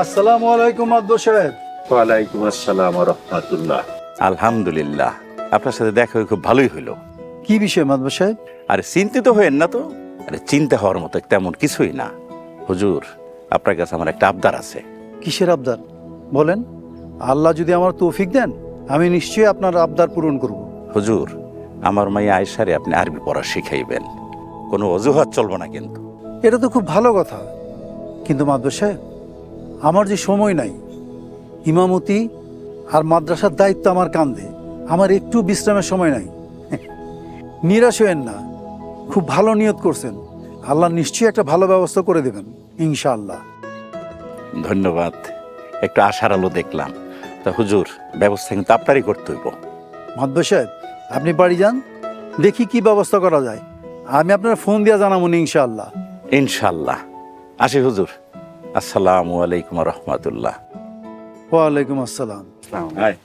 আসসালামু আলাইকুম আব্দুল সাহেব। ওয়ালাইকুম আসসালাম ওয়া রাহমাতুল্লাহ। আলহামদুলিল্লাহ, আপনার সাথে দেখা হয়ে খুব ভালোই হইলো। কি বিষয় মাদবর সাহেব? আরে চিন্তিত হয়েন না তো। আরে চিন্তা হওয়ার মতো তেমন কিছুই না। হুজুর, আপনার কাছে আমার একটা আবদার আছে। কিসের আবদার বলেন? আল্লাহ যদি আমার তৌফিক দেন আমি নিশ্চয়ই আপনার আবদার পূরণ করব। হুজুর, আমার মাইয়া আয়েশারে আপনি আরবি পড়া শিখাইবেন। কোনো অজুহাত চলবো না কিন্তু। এটা তো খুব ভালো কথা, কিন্তু মাদবর সাহেব আমার যে সময় নাই, ইমামতি আর মাদ্রাসার দায়িত্ব আমার কাঁধে, আমার একটু বিশ্রামের সময় নাই। নিরাশ হয়েন না, খুব ভালো নিয়ত করছেন, আল্লাহ নিশ্চয়ই একটা ভালো ব্যবস্থা করে দেবেন ইনশাআল্লাহ। ধন্যবাদ, একটু আশার আলো দেখলাম। তা হুজুর, ব্যবস্থা কিন্তু আপনারই করতে হইব। মাদবর সাহেব আপনি বাড়ি যান, দেখি কি ব্যবস্থা করা যায়, আমি আপনার ফোন দিয়ে জানাবো ইনশাআল্লাহ। ইনশাল্লাহ। আসি হুজুর, আসসালামু আলাইকুম রহমতুল্লাহ। ওয়ালাইকুম আসসালাম। আয়।